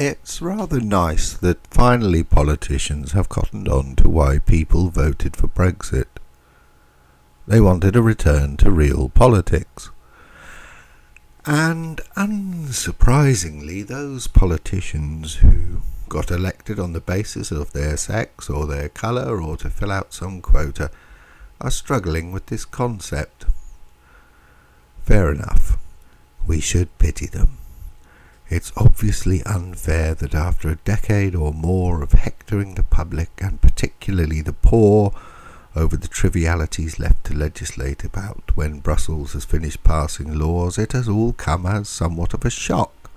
It's rather nice that finally politicians have cottoned on to why people voted for Brexit. They wanted a return to real politics. And unsurprisingly, those politicians who got elected on the basis of their sex or their colour or to fill out some quota are struggling with this concept. Fair enough. We should pity them. It's obviously unfair that after a decade or more of hectoring the public, and particularly the poor, over the trivialities left to legislate about when Brussels has finished passing laws, it has all come as somewhat of a shock.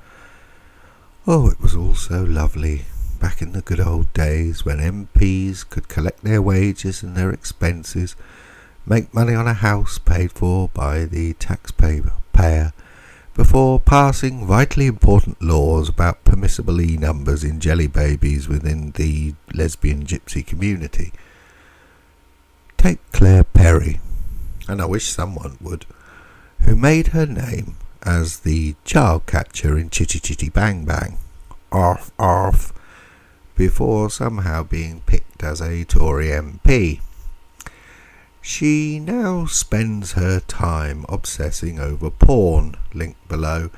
Oh, it was all so lovely back in the good old days when MPs could collect their wages and their expenses, make money on a house paid for by the taxpayer, before passing vitally important laws about permissible E-numbers in jelly babies within the lesbian gypsy community. Take Claire Perry, and I wish someone would, who made her name as the child catcher in Chitty Chitty Bang Bang, arf arf, before somehow being picked as a Tory MP. She now spends her time obsessing over porn, linked below,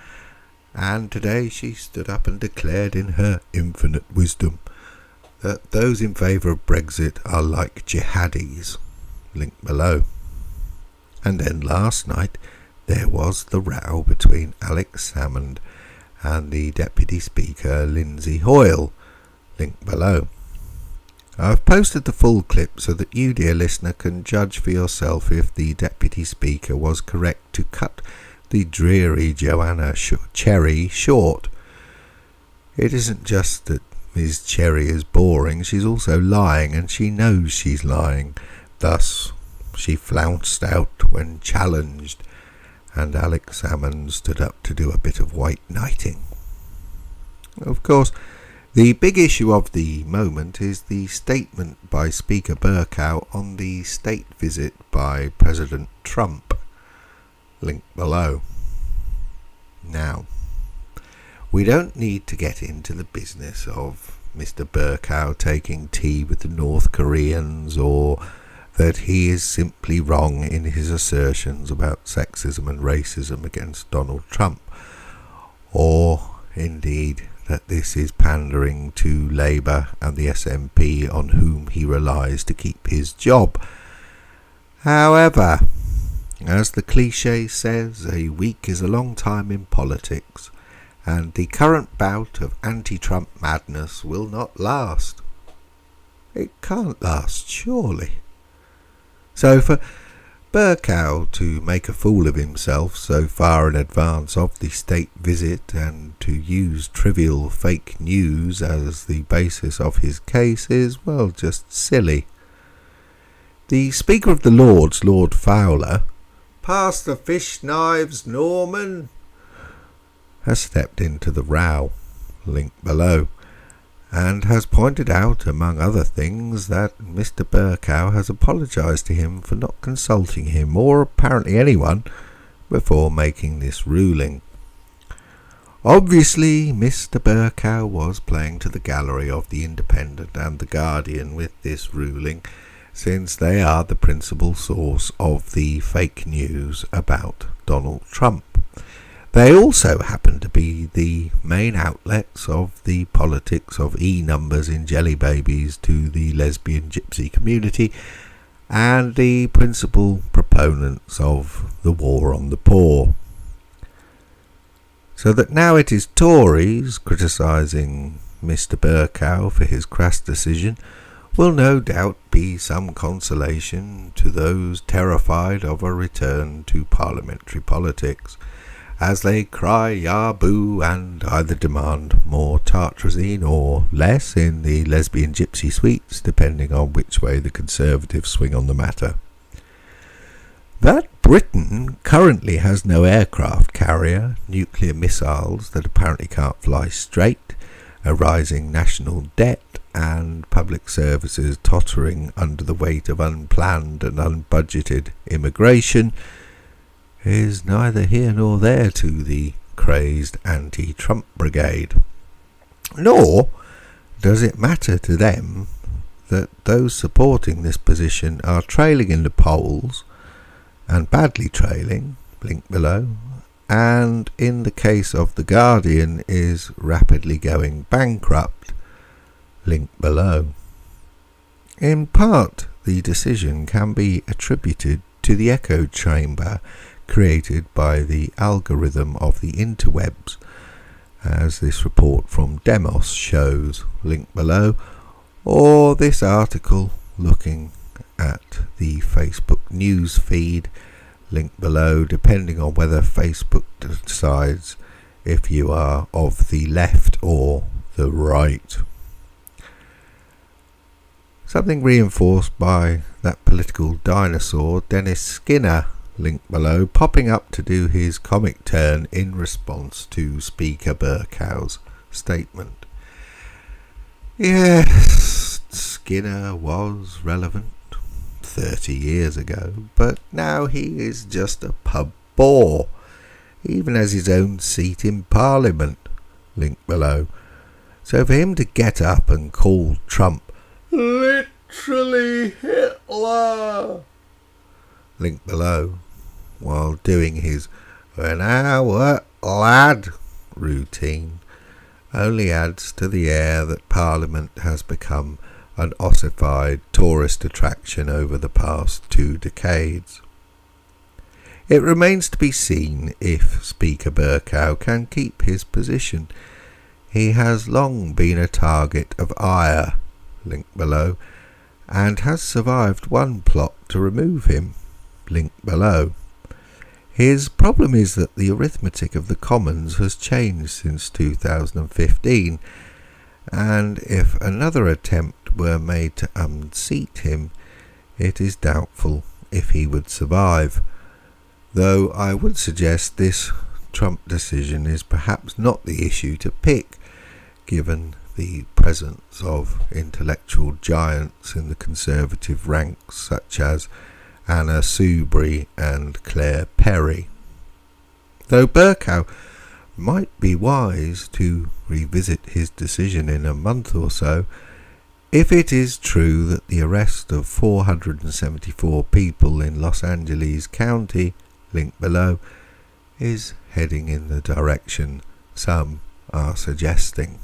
and today she stood up and declared in her infinite wisdom that those in favour of Brexit are like jihadis, linked below. And then last night there was the row between Alex Salmond and the Deputy Speaker Lindsay Hoyle, linked below. I've posted the full clip so that you, dear listener, can judge for yourself if the Deputy Speaker was correct to cut the dreary Joanna Cherry short. It isn't just that Ms. Cherry is boring, she's also lying, and she knows she's lying. Thus, she flounced out when challenged, and Alex Salmond stood up to do a bit of white knighting. Of course, the big issue of the moment is the statement by Speaker Bercow on the state visit by President Trump, linked below. Now, we don't need to get into the business of Mr. Bercow taking tea with the North Koreans, or that he is simply wrong in his assertions about sexism and racism against Donald Trump, or indeed that this is pandering to Labour and the SNP on whom he relies to keep his job. However, as the cliché says, a week is a long time in politics, and the current bout of anti-Trump madness will not last. It can't last, surely. So for Bercow to make a fool of himself so far in advance of the state visit and to use trivial fake news as the basis of his case is, well, just silly. The Speaker of the Lords, Lord Fowler, "Pass the fish knives, Norman," has stepped into the row, linked below, and has pointed out, among other things, that Mr. Bercow has apologised to him for not consulting him, or apparently anyone, before making this ruling. Obviously, Mr. Bercow was playing to the gallery of The Independent and The Guardian with this ruling, since they are the principal source of the fake news about Donald Trump. They also happen to be the main outlets of the politics of E-numbers in jelly babies to the lesbian gypsy community, and the principal proponents of the war on the poor. So that now it is Tories criticising Mr. Bercow for his crass decision will no doubt be some consolation to those terrified of a return to parliamentary politics, as they cry "Ya boo" and either demand more tartrazine or less in the lesbian gypsy suites, depending on which way the Conservatives swing on the matter. That Britain currently has no aircraft carrier, nuclear missiles that apparently can't fly straight, a rising national debt, and public services tottering under the weight of unplanned and unbudgeted immigration is neither here nor there to the crazed anti-Trump brigade. Nor does it matter to them that those supporting this position are trailing in the polls, and badly trailing, link below, and in the case of The Guardian is rapidly going bankrupt, link below. In part, the decision can be attributed to the echo chamber created by the algorithm of the interwebs, as this report from Demos shows, link below, or this article looking at the Facebook news feed, link below, depending on whether Facebook decides if you are of the left or the right. Something reinforced by that political dinosaur, Dennis Skinner, link below, popping up to do his comic turn in response to Speaker Bercow's statement. Yes, Skinner was relevant 30 years ago, but now he is just a pub bore, even has his own seat in Parliament, link below. So for him to get up and call Trump literally Hitler, link below, while doing his "an hour lad" routine, only adds to the air that Parliament has become an ossified tourist attraction over the past 2 decades. It remains to be seen if Speaker Bercow can keep his position. He has long been a target of ire, link below, and has survived one plot to remove him, link below. His problem is that the arithmetic of the Commons has changed since 2015, and if another attempt were made to unseat him, it is doubtful if he would survive, though I would suggest this Trump decision is perhaps not the issue to pick, given the presence of intellectual giants in the Conservative ranks such as Anna Soubry and Claire Perry. Though Bercow might be wise to revisit his decision in a month or so, if it is true that the arrest of 474 people in Los Angeles County, link below, is heading in the direction some are suggesting.